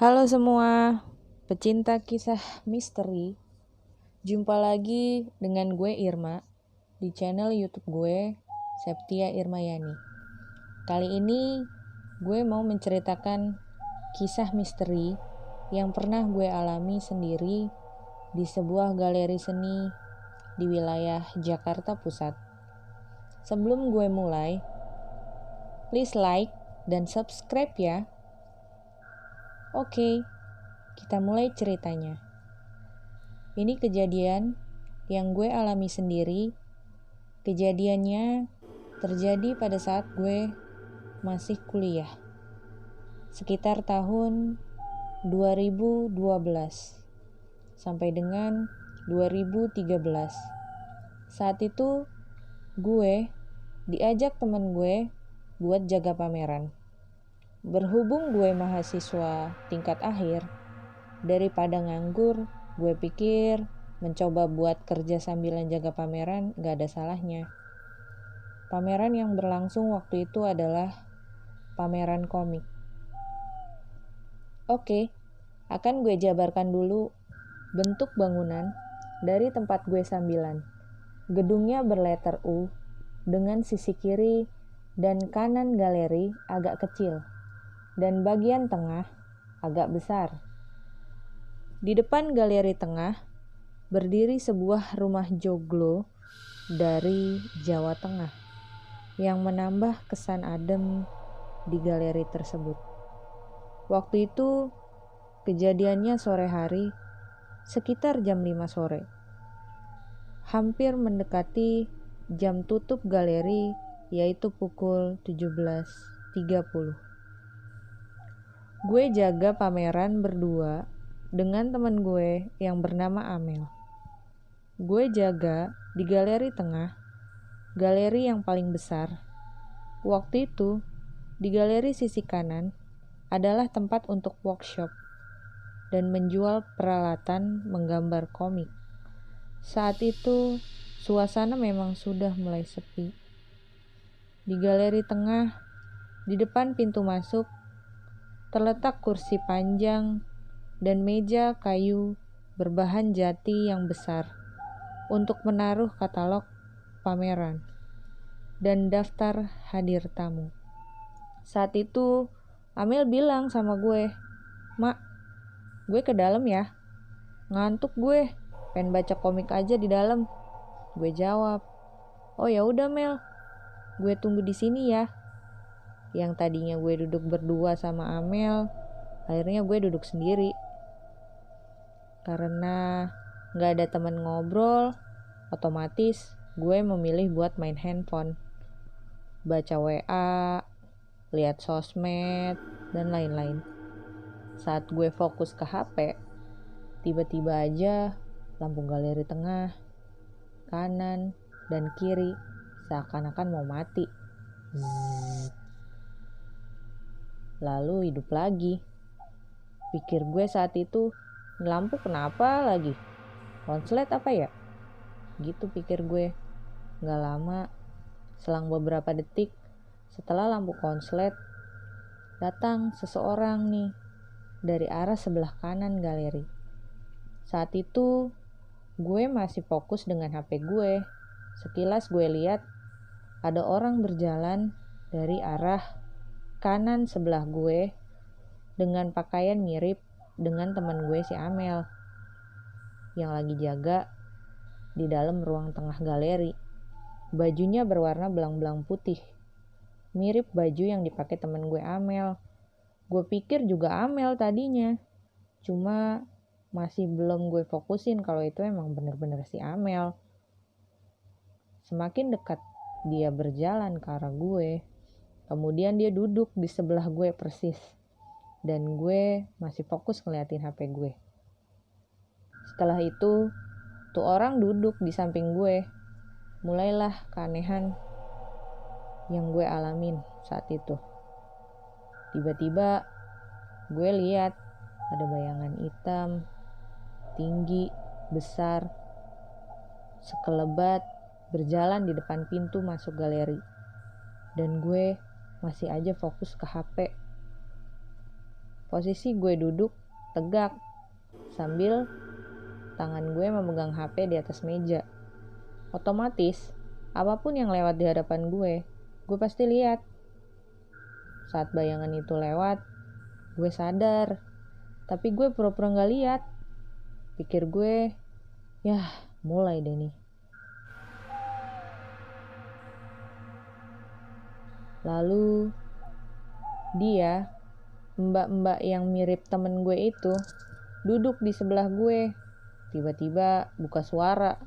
Halo semua, pecinta kisah misteri. Jumpa lagi dengan gue Irma di channel YouTube gue, Septia Irmayani. Kali ini gue mau menceritakan kisah misteri yang pernah gue alami sendiri di sebuah galeri seni di wilayah Jakarta Pusat. Sebelum gue mulai, please like dan subscribe ya. Oke, kita mulai ceritanya. Ini kejadian yang gue alami sendiri. Kejadiannya terjadi pada saat gue masih kuliah. Sekitar tahun 2012 sampai dengan 2013. Saat itu gue diajak temen gue buat jaga pameran. Berhubung gue mahasiswa tingkat akhir, daripada nganggur, gue pikir mencoba buat kerja sambilan jaga pameran gak ada salahnya. Pameran yang berlangsung waktu itu adalah pameran komik. Oke, akan gue jabarkan dulu bentuk bangunan dari tempat gue sambilan. Gedungnya berletter U dengan sisi kiri dan kanan galeri agak kecil dan bagian tengah agak besar. Di depan galeri tengah berdiri sebuah rumah joglo dari Jawa Tengah yang menambah kesan adem di galeri tersebut. Waktu itu kejadiannya sore hari, sekitar jam 5 sore. Hampir mendekati jam tutup galeri, yaitu pukul 17.30. Gue jaga pameran berdua dengan teman gue yang bernama Amel. Gue jaga di galeri tengah, galeri yang paling besar. Waktu itu, di galeri sisi kanan adalah tempat untuk workshop dan menjual peralatan menggambar komik. Saat itu, suasana memang sudah mulai sepi. Di galeri tengah, di depan pintu masuk, terletak kursi panjang dan meja kayu berbahan jati yang besar untuk menaruh katalog pameran dan daftar hadir tamu. Saat itu, Amel bilang sama gue, "Mak, gue ke dalam ya. Ngantuk gue, pengen baca komik aja di dalam." Gue jawab, "Oh ya udah Mel, gue tunggu di sini ya." Yang tadinya gue duduk berdua sama Amel, akhirnya gue duduk sendiri. Karena gak ada teman ngobrol, otomatis gue memilih buat main handphone, baca WA, lihat sosmed, dan lain-lain. Saat gue fokus ke HP, tiba-tiba aja lampu galeri tengah, kanan, dan kiri seakan-akan mau mati. Zzz. Lalu hidup lagi. Pikir gue saat itu, lampu kenapa lagi? Konslet apa ya? Gitu pikir gue. Gak lama, selang beberapa detik setelah lampu konslet, datang seseorang nih dari arah sebelah kanan galeri. Saat itu, gue masih fokus dengan HP gue. Sekilas gue lihat ada orang berjalan dari arah kanan sebelah gue dengan pakaian mirip dengan teman gue si Amel yang lagi jaga di dalam ruang tengah galeri. Bajunya berwarna belang-belang putih, mirip baju yang dipakai teman gue Amel. Gue pikir juga Amel tadinya, cuma masih belum gue fokusin kalau itu emang bener-bener si Amel. Semakin dekat dia berjalan ke arah gue, kemudian dia duduk di sebelah gue persis. Dan gue masih fokus ngeliatin HP gue. Setelah itu, tuh orang duduk di samping gue. Mulailah keanehan yang gue alamin saat itu. Tiba-tiba gue lihat ada bayangan hitam, tinggi, besar, sekelebat berjalan di depan pintu masuk galeri. Dan gue masih aja fokus ke HP. Posisi gue duduk tegak sambil tangan gue memegang HP di atas meja. Otomatis, apapun yang lewat di hadapan gue pasti lihat. Saat bayangan itu lewat, gue sadar. Tapi gue pura-pura gak lihat. Pikir gue, yah mulai deh nih. Lalu dia, mbak-mbak yang mirip temen gue itu, duduk di sebelah gue. Tiba-tiba buka suara.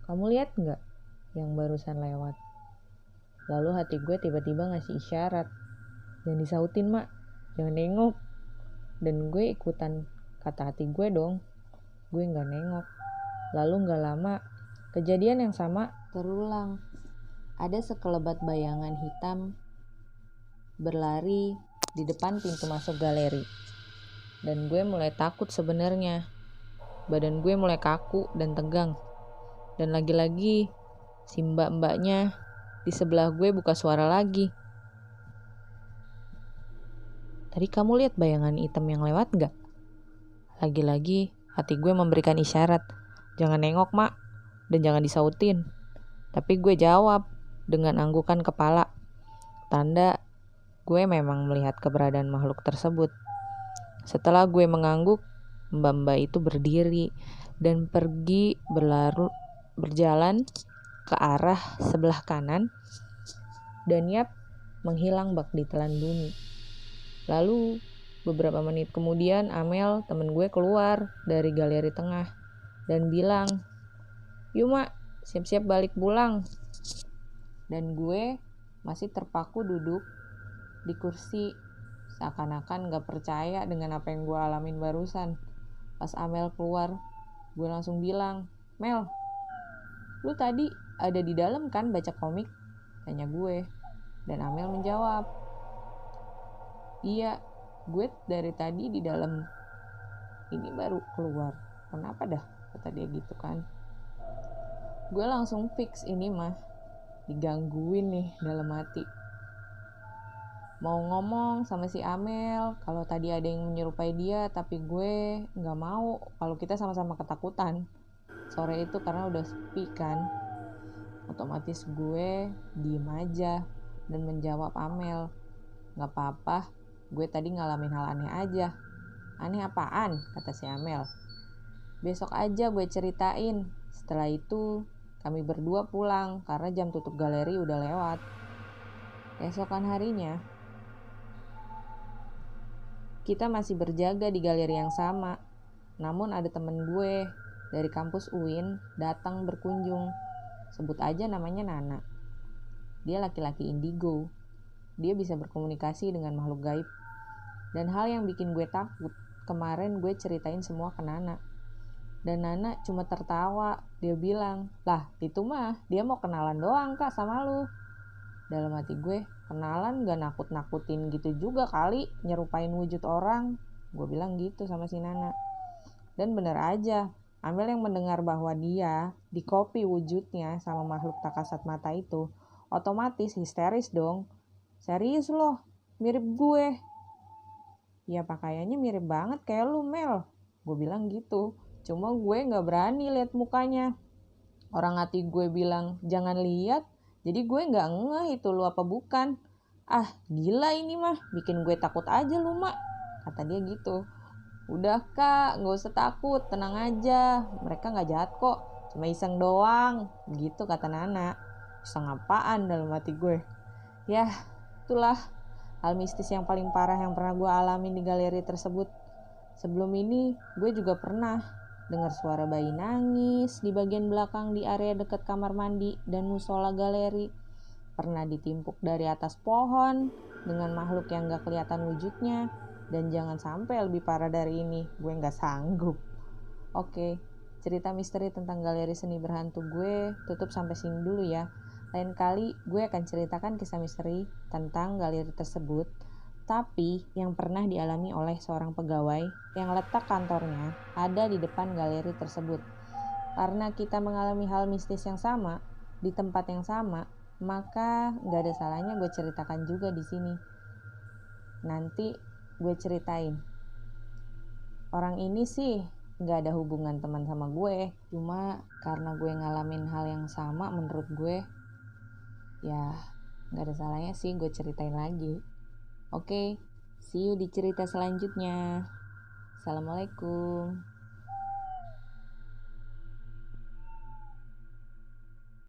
Kamu lihat gak yang barusan lewat? Lalu hati gue tiba-tiba ngasih isyarat. Jangan disautin mak, jangan nengok. Dan gue ikutan kata hati gue dong. Gue gak nengok. Lalu gak lama, kejadian yang sama terulang. Ada sekelebat bayangan hitam berlari di depan pintu masuk galeri. Dan gue mulai takut sebenarnya. Badan gue mulai kaku dan tegang. Dan lagi-lagi si mbak-mbaknya di sebelah gue buka suara lagi. Tadi kamu lihat bayangan hitam yang lewat gak? Lagi-lagi hati gue memberikan isyarat. Jangan nengok mak, dan jangan disautin. Tapi gue jawab dengan anggukan kepala. Tanda gue memang melihat keberadaan makhluk tersebut. Setelah gue mengangguk, mbak-mbak itu berdiri dan pergi berjalan ke arah sebelah kanan dan menghilang bak ditelan bumi. Lalu beberapa menit kemudian Amel temen gue keluar dari galeri tengah dan bilang, "Yuk mak, siap-siap balik pulang." Dan gue masih terpaku duduk di kursi seakan-akan gak percaya dengan apa yang gue alamin barusan. Pas Amel keluar, gue langsung bilang, "Mel, lu tadi ada di dalam kan baca komik?" Tanya gue. Dan Amel menjawab, "Iya, gue dari tadi di dalam. Ini baru keluar. Kenapa dah?" Kata dia gitu kan. Gue langsung fix ini mah digangguin nih dalam hati. Mau ngomong sama si Amel kalau tadi ada yang menyerupai dia, tapi gue gak mau kalau kita sama-sama ketakutan. Sore itu karena udah sepi kan, otomatis gue diem aja dan menjawab Amel, "Gak apa-apa, gue tadi ngalamin hal aneh aja." "Aneh apaan?" kata si Amel. "Besok aja gue ceritain." Setelah itu kami berdua pulang karena jam tutup galeri udah lewat. Esokan harinya kita masih berjaga di galeri yang sama. Namun ada temen gue dari kampus UIN datang berkunjung. Sebut aja namanya Nana. Dia laki-laki indigo. Dia bisa berkomunikasi dengan makhluk gaib. Dan hal yang bikin gue takut, kemarin gue ceritain semua ke Nana. Dan Nana cuma tertawa. Dia bilang, "Lah itu mah dia mau kenalan doang kak sama lu." Dalam hati gue, kenalan gak nakut-nakutin gitu juga kali, nyerupain wujud orang. Gue bilang gitu sama si Nana. Dan bener aja, Amel yang mendengar bahwa dia dikopi wujudnya sama makhluk tak kasat mata itu, otomatis histeris dong. "Serius loh, mirip gue." "Ya pakaiannya mirip banget kayak lu Mel." Gue bilang gitu, cuma gue gak berani lihat mukanya. Orang hati gue bilang jangan lihat, jadi gue gak ngeh itu lu apa bukan. "Ah gila ini mah, bikin gue takut aja lu mak," kata dia gitu. "Udah kak, gak usah takut, tenang aja, mereka gak jahat kok, cuma iseng doang," gitu kata Nana. Iseng apaan dalam hati gue. Yah itulah hal mistis yang paling parah yang pernah gue alamin di galeri tersebut. Sebelum ini gue juga pernah dengar suara bayi nangis di bagian belakang di area dekat kamar mandi dan musola galeri. Pernah ditimpuk dari atas pohon dengan makhluk yang gak kelihatan wujudnya. Dan jangan sampai lebih parah dari ini, gue gak sanggup. Oke, cerita misteri tentang galeri seni berhantu gue tutup sampai sini dulu ya. Lain kali gue akan ceritakan kisah misteri tentang galeri tersebut, tapi yang pernah dialami oleh seorang pegawai yang letak kantornya ada di depan galeri tersebut. Karena kita mengalami hal mistis yang sama di tempat yang sama, maka gak ada salahnya gue ceritakan juga di sini. nanti gue ceritain. Orang ini sih gak ada hubungan teman sama gue, cuma karena gue ngalamin hal yang sama, menurut gue ya gak ada salahnya sih gue ceritain lagi. Oke, see you di cerita selanjutnya. Assalamualaikum.